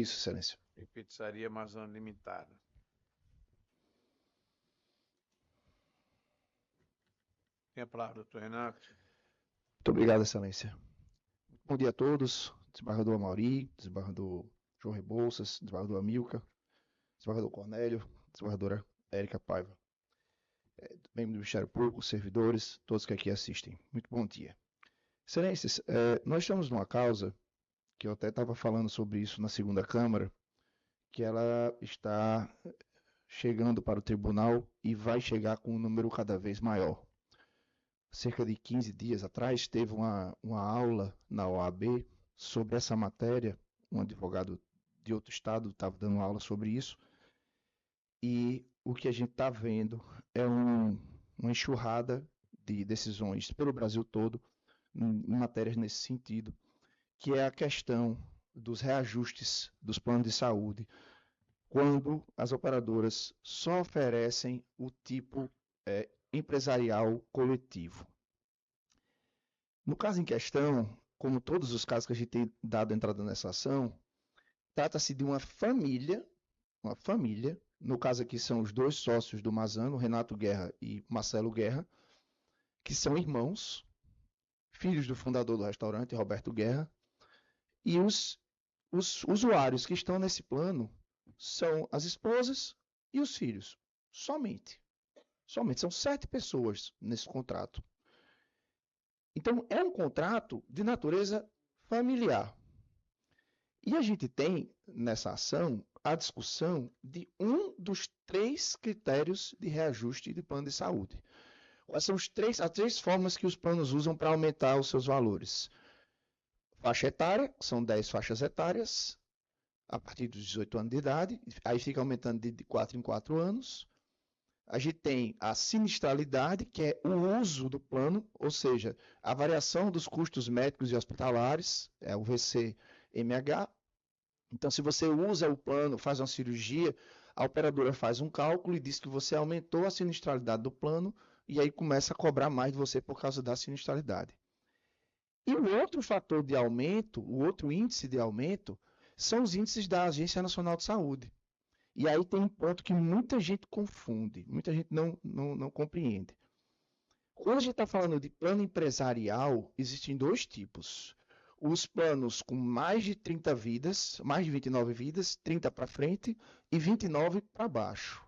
Isso, Excelência. E Pizzaria Amazônia Limitada. Tem a palavra, doutor Renato. Muito obrigado, Excelência. Bom dia a todos. Desembargador Amauri, desembargador João Rebouças, desembargador Amilcar, desembargador Cornélio, desembargadora Érica Paiva, membro do Ministério Público, servidores, todos que aqui assistem. Muito bom dia. Excelências, nós estamos numa causa, que eu até estava falando sobre isso na segunda Câmara, que ela está chegando para o tribunal e vai chegar com um número cada vez maior. Cerca de 15 dias atrás, teve uma aula na OAB sobre essa matéria. Um advogado de outro estado estava dando aula sobre isso. E o que a gente está vendo é uma enxurrada de decisões pelo Brasil todo, em matérias nesse sentido, que é a questão dos reajustes dos planos de saúde, quando as operadoras só oferecem o tipo empresarial coletivo. No caso em questão, como todos os casos que a gente tem dado entrada nessa ação, trata-se de uma família, no caso aqui são os dois sócios do Mazano, Renato Guerra e Marcelo Guerra, que são irmãos, filhos do fundador do restaurante, Roberto Guerra, e os usuários que estão nesse plano são as esposas e os filhos, somente. São 7 pessoas nesse contrato. Então, é um contrato de natureza familiar. E a gente tem, nessa ação, a discussão de um dos 3 critérios de reajuste de plano de saúde. Quais são as 3 formas que os planos usam para aumentar os seus valores? Faixa etária, são 10 faixas etárias, a partir dos 18 anos de idade, aí fica aumentando de 4 em 4 anos. A gente tem a sinistralidade, que é o uso do plano, ou seja, a variação dos custos médicos e hospitalares, é o VCMH. Então, se você usa o plano, faz uma cirurgia, a operadora faz um cálculo e diz que você aumentou a sinistralidade do plano e aí começa a cobrar mais de você por causa da sinistralidade. E o outro fator de aumento, o outro índice de aumento, são os índices da Agência Nacional de Saúde. E aí tem um ponto que muita gente confunde, muita gente não compreende. Quando a gente está falando de plano empresarial, existem 2 tipos. Os planos com mais de 30 vidas, mais de 29 vidas, 30 para frente e 29 para baixo.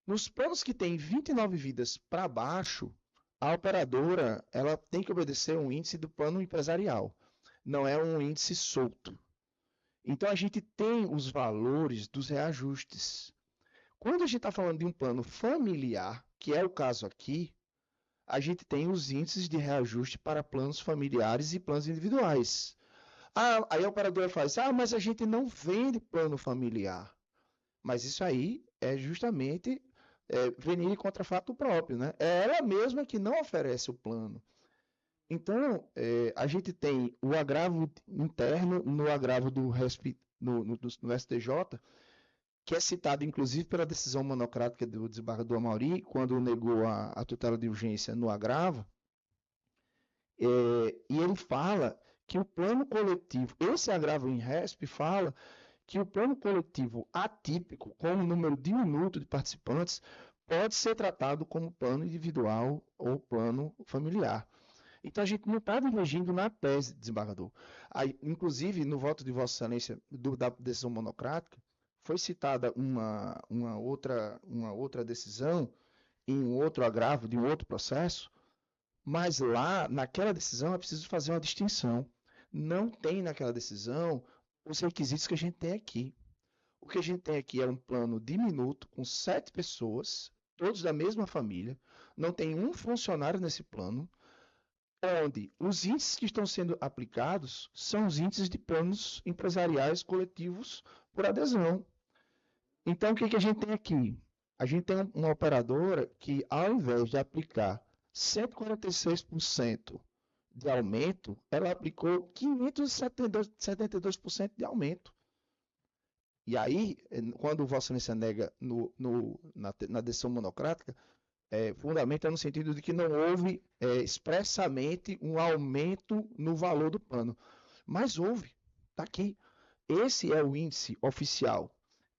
Nos planos que têm 29 vidas para baixo, a operadora ela tem que obedecer um índice do plano empresarial, não é um índice solto. Então, a gente tem os valores dos reajustes. Quando a gente está falando de um plano familiar, que é o caso aqui, a gente tem os índices de reajuste para planos familiares e planos individuais. Aí a operadora faz, mas a gente não vende plano familiar. Mas isso aí é justamente venir contra fato próprio, né? É ela mesma que não oferece o plano. Então, a gente tem o agravo interno no agravo no STJ, que é citado inclusive pela decisão monocrática do desembargador Amauri, quando negou a tutela de urgência no agravo, e ele fala que o plano coletivo, esse agravo em RESP fala que o plano coletivo atípico, com um número diminuto de participantes, pode ser tratado como plano individual ou plano familiar. Então, a gente não está divergindo na tese, desembargador. Aí, inclusive, no voto de Vossa Excelência da decisão monocrática, foi citada uma outra decisão em um outro agravo de um outro processo, mas lá, naquela decisão, é preciso fazer uma distinção. Não tem naquela decisão os requisitos que a gente tem aqui. O que a gente tem aqui é um plano diminuto, com 7 pessoas, todos da mesma família, não tem um funcionário nesse plano, onde os índices que estão sendo aplicados são os índices de planos empresariais coletivos por adesão. Então, o que a gente tem aqui? A gente tem uma operadora que, ao invés de aplicar 146% de aumento, ela aplicou 572% de aumento. E aí, quando Vossa Excelência nega na decisão monocrática, fundamenta no sentido de que não houve expressamente um aumento no valor do plano. Mas houve, está aqui. Esse é o índice oficial.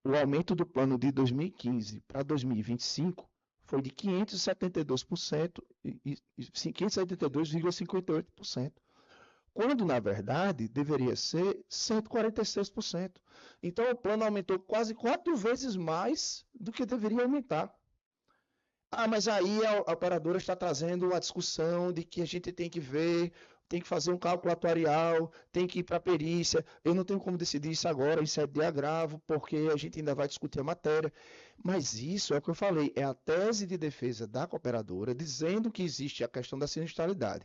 O aumento do plano de 2015 para 2025 foi de 572% e 572,58%, quando, na verdade, deveria ser 146%. Então, o plano aumentou quase 4 vezes mais do que deveria aumentar. Ah, mas aí a operadora está trazendo a discussão de que a gente tem que ver, tem que fazer um cálculo atuarial, tem que ir para a perícia. Eu não tenho como decidir isso agora, isso é de agravo, porque a gente ainda vai discutir a matéria. Mas isso é o que eu falei, é a tese de defesa da cooperadora dizendo que existe a questão da sinistralidade.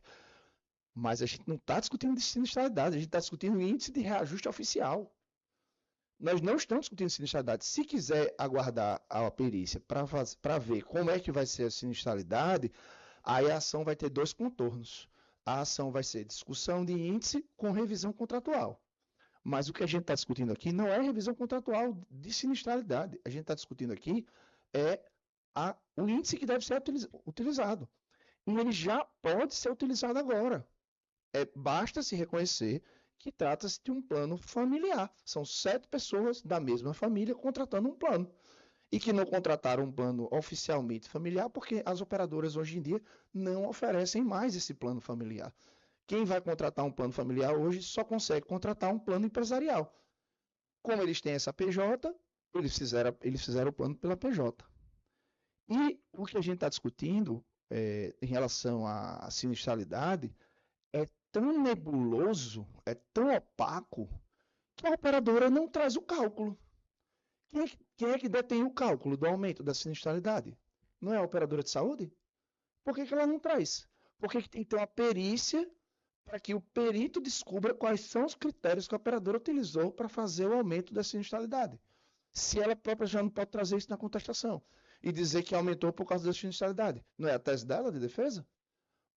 Mas a gente não está discutindo sinistralidade, a gente está discutindo o índice de reajuste oficial. Nós não estamos discutindo sinistralidade. Se quiser aguardar a perícia para ver como é que vai ser a sinistralidade, aí a ação vai ter 2 contornos. A ação vai ser discussão de índice com revisão contratual. Mas o que a gente está discutindo aqui não é revisão contratual de sinistralidade. A gente está discutindo aqui o índice que deve ser utilizado. E ele já pode ser utilizado agora. Basta se reconhecer que trata-se de um plano familiar. São 7 pessoas da mesma família contratando um plano. E que não contrataram um plano oficialmente familiar, porque as operadoras hoje em dia não oferecem mais esse plano familiar. Quem vai contratar um plano familiar hoje só consegue contratar um plano empresarial. Como eles têm essa PJ, eles fizeram o plano pela PJ. E o que a gente está discutindo em relação à sinistralidade é tão nebuloso, é tão opaco, que a operadora não traz o cálculo. Quem é que detém o cálculo do aumento da sinistralidade? Não é a operadora de saúde? Por que ela não traz? Porque tem que ter uma perícia para que o perito descubra quais são os critérios que a operadora utilizou para fazer o aumento da sinistralidade. Se ela própria já não pode trazer isso na contestação e dizer que aumentou por causa da sinistralidade. Não é a tese dela de defesa?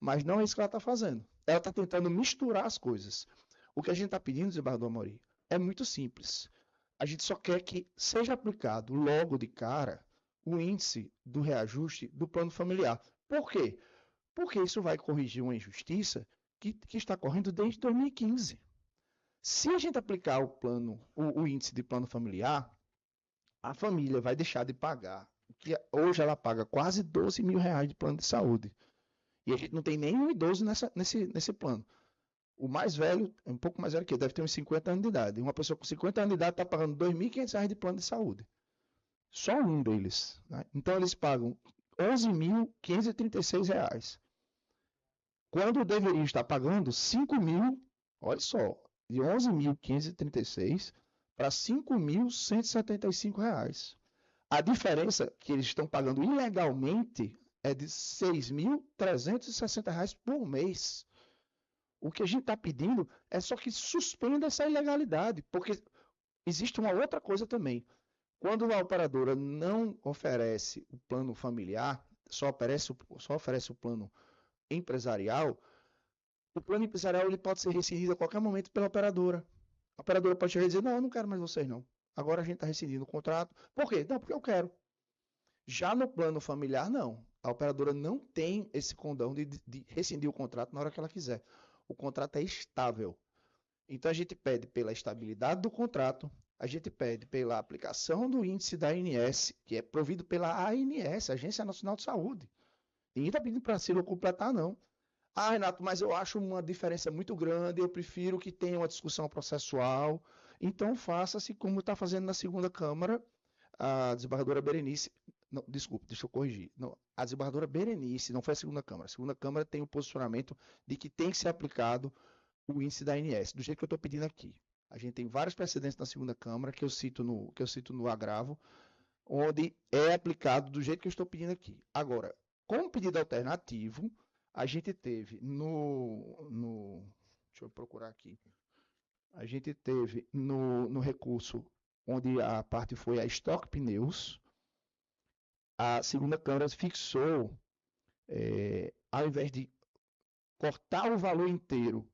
Mas não é isso que ela está fazendo. Ela está tentando misturar as coisas. O que a gente está pedindo, desembargador Amorim, é muito simples. A gente só quer que seja aplicado logo de cara o índice do reajuste do plano familiar. Por quê? Porque isso vai corrigir uma injustiça que está correndo desde 2015. Se a gente aplicar o índice de plano familiar, a família vai deixar de pagar, que hoje ela paga quase 12 mil reais de plano de saúde. E a gente não tem nenhum idoso nesse plano. O mais velho, um pouco mais velho que eu, deve ter uns 50 anos de idade. Uma pessoa com 50 anos de idade está pagando R$ 2.500 de plano de saúde. Só um deles. Né? Então eles pagam R$ 11.536. Quando deveriam estar pagando 5 mil, olha só, de 11.536 para R$ 5.175. A diferença que eles estão pagando ilegalmente é de R$ 6.360 por mês. O que a gente está pedindo é só que suspenda essa ilegalidade, porque existe uma outra coisa também. Quando a operadora não oferece o plano familiar, só oferece o plano empresarial, o plano empresarial ele pode ser rescindido a qualquer momento pela operadora. A operadora pode chegar e dizer, não, eu não quero mais vocês não. Agora a gente está rescindindo o contrato. Por quê? Não, porque eu quero. Já no plano familiar, não. A operadora não tem esse condão de rescindir o contrato na hora que ela quiser. O contrato é estável. Então a gente pede pela estabilidade do contrato, a gente pede pela aplicação do índice da ANS, que é provido pela ANS, Agência Nacional de Saúde. Ninguém está pedindo para a Ciro completar, não. Ah, Renato, mas eu acho uma diferença muito grande, eu prefiro que tenha uma discussão processual. Então faça-se como está fazendo na segunda Câmara, a desembargadora Berenice. Não, desculpe, deixa eu corrigir. Não, a desembargadora Berenice, não foi a segunda Câmara. A segunda Câmara tem o posicionamento de que tem que ser aplicado o índice da ANS, do jeito que eu estou pedindo aqui. A gente tem vários precedentes na segunda Câmara que eu cito no agravo, onde é aplicado do jeito que eu estou pedindo aqui. Agora, como pedido alternativo, a gente teve deixa eu procurar aqui. A gente teve no recurso onde a parte foi a Stock Pneus, a segunda Câmara fixou, ao invés de cortar o valor inteiro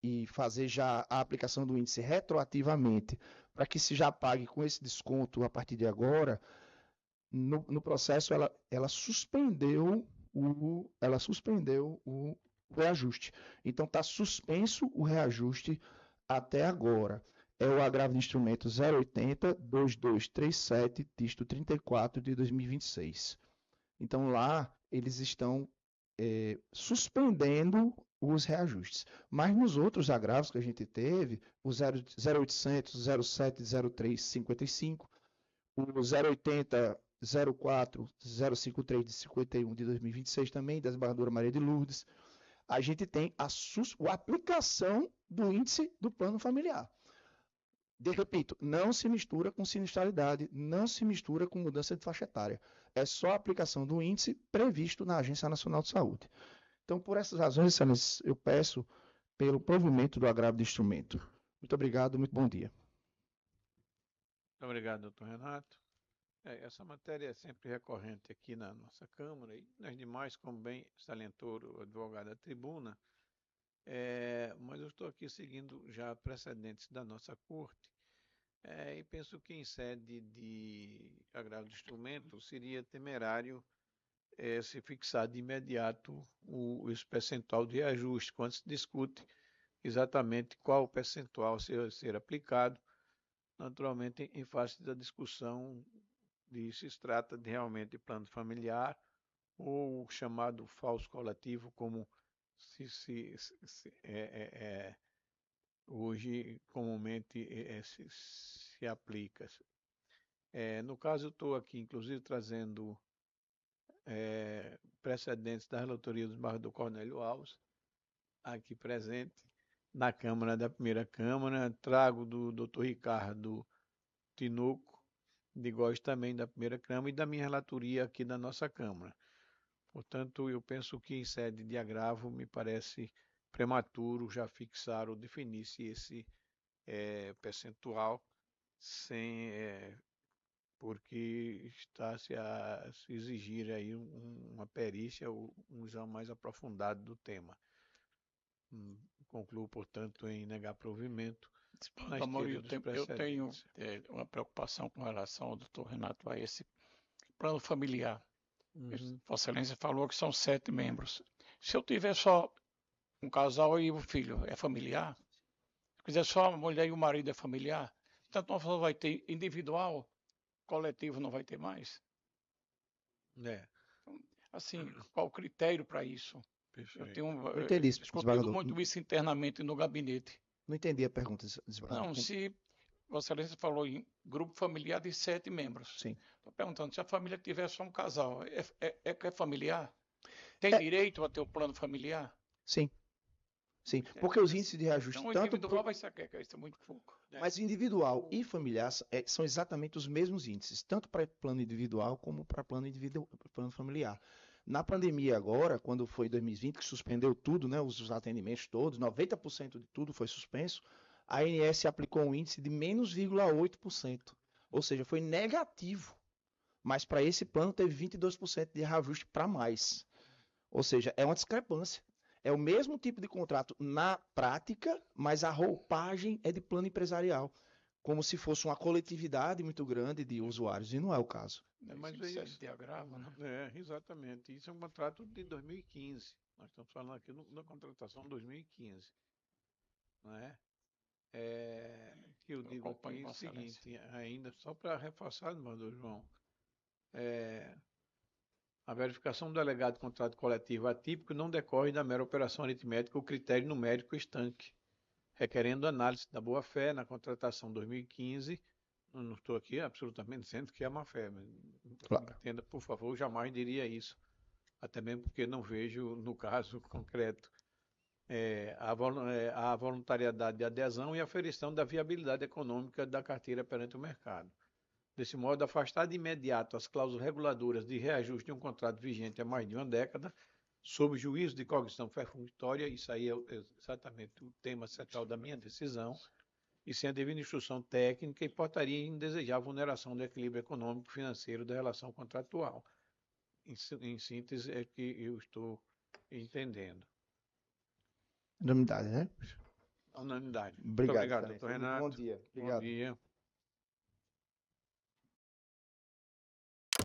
e fazer já a aplicação do índice retroativamente, para que se já pague com esse desconto a partir de agora, no processo ela suspendeu o reajuste. Então está suspenso o reajuste até agora. é o agravo de instrumento 080-2237, dígito 34 de 2026. Então, lá, eles estão suspendendo os reajustes. Mas nos outros agravos que a gente teve, o 0800, 07, 03, 55, o 080, 04, 053 de 51 de 2026 também, da desembargadora Maria de Lourdes, a gente tem a aplicação do índice do plano familiar. Repito, não se mistura com sinistralidade, não se mistura com mudança de faixa etária. É só a aplicação do índice previsto na Agência Nacional de Saúde. Então, por essas razões, excelência, eu peço pelo provimento do agravo de instrumento. Muito obrigado, muito bom dia. Muito obrigado, doutor Renato. Essa matéria é sempre recorrente aqui na nossa Câmara e nas demais, como bem salientou o advogado da tribuna, mas eu estou aqui seguindo já precedentes da nossa Corte e penso que em sede de agravo de instrumento seria temerário se fixar de imediato esse percentual de reajuste, quando se discute exatamente qual o percentual ser aplicado, naturalmente em face da discussão de se trata de realmente plano familiar ou o chamado falso coletivo, como hoje comumente se aplica. No caso, eu estou aqui, inclusive, trazendo precedentes da relatoria do desembargador Cornélio Alves, aqui presente, na Câmara da Primeira Câmara, trago do Dr. Ricardo Tinoco, de Góes também da Primeira Câmara, e da minha relatoria aqui da nossa Câmara. Portanto, eu penso que em sede de agravo me parece prematuro já fixar ou definir-se esse percentual, porque está se exigir aí uma perícia ou um exame mais aprofundado do tema. Concluo, portanto, em negar provimento. Eu tenho uma preocupação com relação ao doutor Renato a esse plano familiar. Vossa Excelência falou que são 7 membros. Se eu tiver só um casal e o filho, é familiar? Se quiser só a mulher e o marido, é familiar? Então só vai ter individual, coletivo não vai ter mais? Assim, qual o critério para isso? Perfeito. Não entendi isso, discutido muito isso internamente no gabinete. Não entendi a pergunta, desembargador. Não, se Vossa Excelência falou em grupo familiar de 7 membros. Sim. Estou perguntando, se a família tiver só um casal, é familiar? Tem direito a ter o plano familiar? Sim. Sim, porque os índices de reajuste... Então, o individual vai ser isso é muito pouco. Mas individual e familiar são exatamente os mesmos índices, tanto para plano individual como para plano familiar. Na pandemia agora, quando foi 2020, que suspendeu tudo, né, os atendimentos todos, 90% de tudo foi suspenso, a ANS aplicou um índice de menos 0,8%, ou seja, foi negativo. Mas para esse plano teve 22% de reajuste para mais. Ou seja, é uma discrepância. É o mesmo tipo de contrato na prática, mas a roupagem é de plano empresarial, como se fosse uma coletividade muito grande de usuários, e não é o caso. Mas isso é de agravo, né? Exatamente. Isso é um contrato de 2015. Nós estamos falando aqui na contratação 2015. Não é? Que eu digo aqui o seguinte, ainda só para reforçar, irmão João, a verificação do alegado contrato coletivo atípico não decorre da mera operação aritmética ou critério numérico estanque, requerendo análise da boa-fé na contratação 2015. Não estou aqui absolutamente dizendo que é má-fé, mas claro. Entenda, por favor, jamais diria isso. Até mesmo porque não vejo, no caso concreto, a voluntariedade de adesão e a aferição da viabilidade econômica da carteira perante o mercado. Desse modo, afastar de imediato as cláusulas reguladoras de reajuste de um contrato vigente há mais de uma década, sob juízo de cognição perfunctória, isso aí é exatamente o tema central da minha decisão, e sem a devida instrução técnica, importaria em desejar a vulneração do equilíbrio econômico e financeiro da relação contratual. Em síntese, é que eu estou entendendo. Unanimidade, né? Unanimidade. Obrigado, Muito obrigado, doutor Renato. Bom dia. Obrigado. Bom dia.